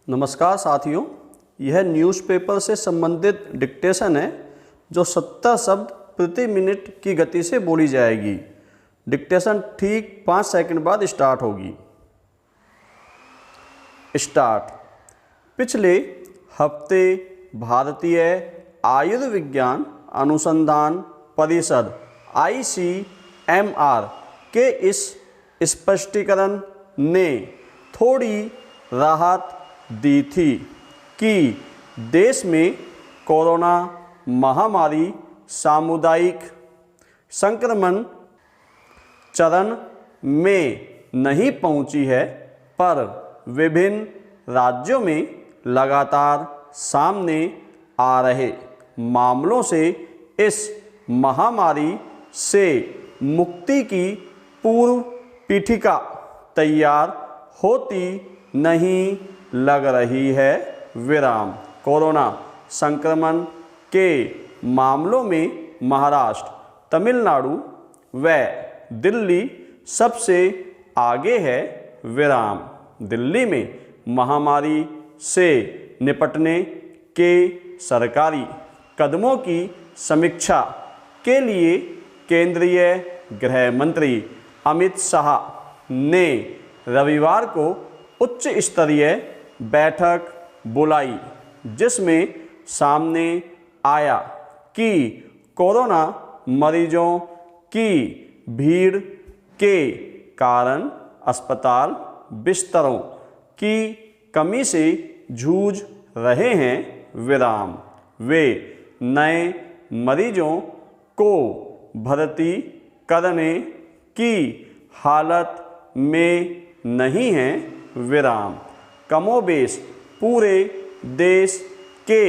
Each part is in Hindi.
नमस्कार साथियों, यह न्यूज़पेपर से संबंधित डिक्टेशन है जो 70 शब्द प्रति मिनट की गति से बोली जाएगी। डिक्टेशन ठीक 5 सेकंड बाद स्टार्ट होगी। स्टार्ट। पिछले हफ्ते भारतीय आयुर्विज्ञान अनुसंधान परिषद ICMR के इस स्पष्टीकरण ने थोड़ी राहत दी थी कि देश में कोरोना महामारी सामुदायिक संक्रमण चरण में नहीं पहुंची है, पर विभिन्न राज्यों में लगातार सामने आ रहे मामलों से इस महामारी से मुक्ति की पूर्व पीठिका तैयार होती नहीं लग रही है। विराम। कोरोना संक्रमण के मामलों में महाराष्ट्र, तमिलनाडु व दिल्ली सबसे आगे है। विराम। दिल्ली में महामारी से निपटने के सरकारी कदमों की समीक्षा के लिए केंद्रीय गृह मंत्री अमित शाह ने रविवार को उच्च स्तरीय बैठक बुलाई, जिसमें सामने आया कि कोरोना मरीजों की भीड़ के कारण अस्पताल बिस्तरों की कमी से जूझ रहे हैं। विराम। वे नए मरीजों को भर्ती करने की हालत में नहीं हैं। विराम। कमोबेश पूरे देश के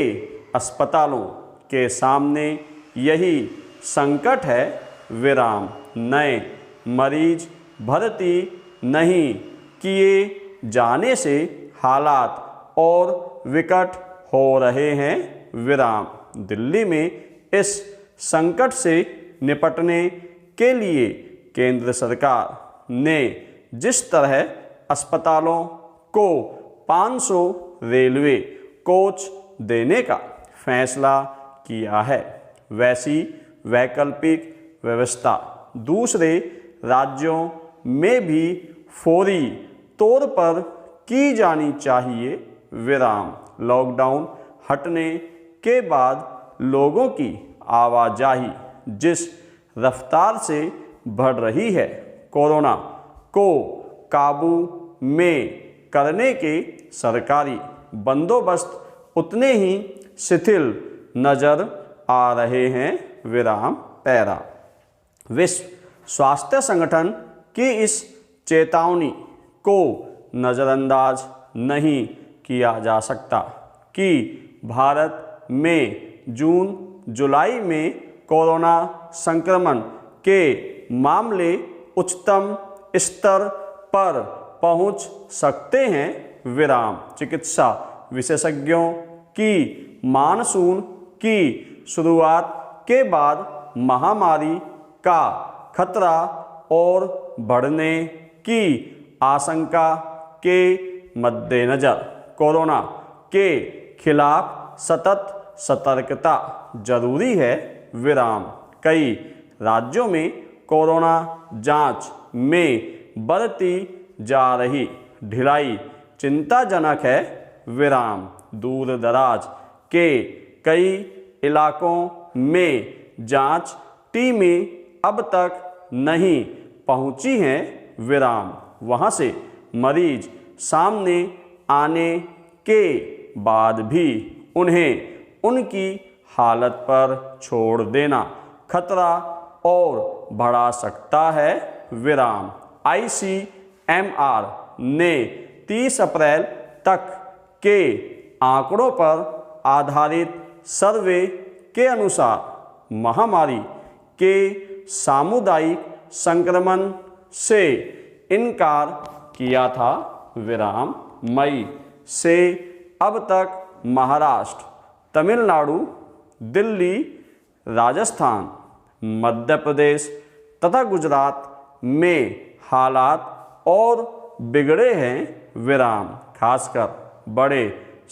अस्पतालों के सामने यही संकट है। विराम। नए मरीज भर्ती नहीं किए जाने से हालात और विकट हो रहे हैं। विराम। दिल्ली में इस संकट से निपटने के लिए केंद्र सरकार ने जिस तरह अस्पतालों को 500 रेलवे कोच देने का फैसला किया है, वैसी वैकल्पिक व्यवस्था दूसरे राज्यों में भी फौरी तौर पर की जानी चाहिए। विराम। लॉकडाउन हटने के बाद लोगों की आवाजाही जिस रफ्तार से बढ़ रही है, कोरोना को काबू में करने के सरकारी बंदोबस्त उतने ही शिथिल नजर आ रहे हैं। विराम। पैरा। विश्व स्वास्थ्य संगठन की इस चेतावनी को नज़रअंदाज नहीं किया जा सकता कि भारत में जून जुलाई में कोरोना संक्रमण के मामले उच्चतम स्तर पर पहुंच सकते हैं। विराम। चिकित्सा विशेषज्ञों की मानसून की शुरुआत के बाद महामारी का खतरा और बढ़ने की आशंका के मद्देनज़र कोरोना के खिलाफ सतत सतर्कता जरूरी है। विराम। कई राज्यों में कोरोना जांच में बरती जा रही ढिलाई चिंताजनक है। विराम। दूर दराज के कई इलाकों में जांच टीमें अब तक नहीं पहुंची हैं। विराम। वहां से मरीज सामने आने के बाद भी उन्हें उनकी हालत पर छोड़ देना खतरा और बढ़ा सकता है। विराम। ICMR ने 30 अप्रैल तक के आंकड़ों पर आधारित सर्वे के अनुसार महामारी के सामुदायिक संक्रमण से इनकार किया था। विराम। मई से अब तक महाराष्ट्र, तमिलनाडु, दिल्ली, राजस्थान, मध्य प्रदेश तथा गुजरात में हालात और बिगड़े हैं। विराम। खासकर बड़े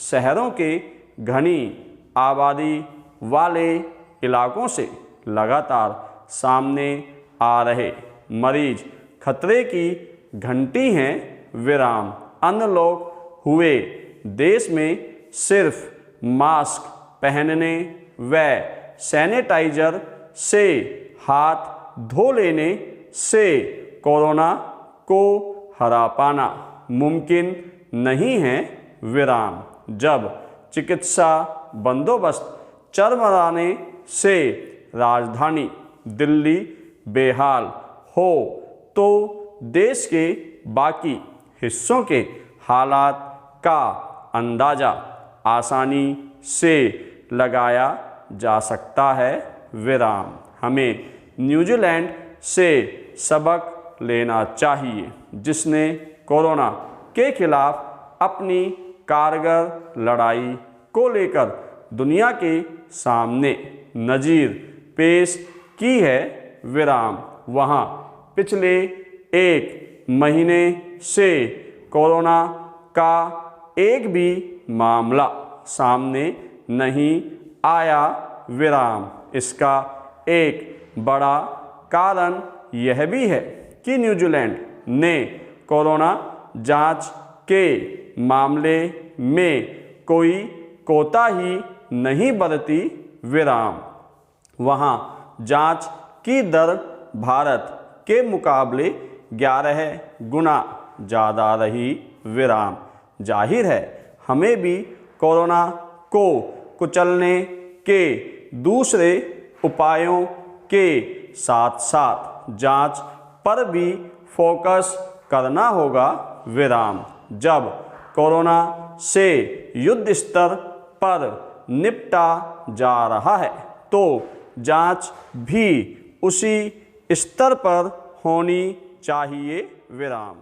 शहरों के घनी आबादी वाले इलाकों से लगातार सामने आ रहे मरीज खतरे की घंटी हैं विराम। अनलॉक हुए देश में सिर्फ मास्क पहनने व सैनिटाइजर से हाथ धो लेने से कोरोना को हरा पाना मुमकिन नहीं है विराम। जब चिकित्सा बंदोबस्त चरमराने से राजधानी दिल्ली बेहाल हो तो देश के बाकी हिस्सों के हालात का अंदाज़ा आसानी से लगाया जा सकता है विराम। हमें न्यूजीलैंड से सबक लेना चाहिए, जिसने कोरोना के खिलाफ अपनी कारगर लड़ाई को लेकर दुनिया के सामने नज़ीर पेश की है विराम। वहाँ पिछले एक महीने से कोरोना का एक भी मामला सामने नहीं आया विराम। इसका एक बड़ा कारण यह भी है कि न्यूजीलैंड ने कोरोना जांच के मामले में कोई कोताही नहीं बरती विराम। वहाँ जांच की दर भारत के मुकाबले 11 गुना ज़्यादा रही विराम। जाहिर है हमें भी कोरोना को कुचलने के दूसरे उपायों के साथ साथ जांच पर भी फोकस करना होगा विराम। जब कोरोना से युद्ध स्तर पर निपटा जा रहा है तो जांच भी उसी स्तर पर होनी चाहिए विराम।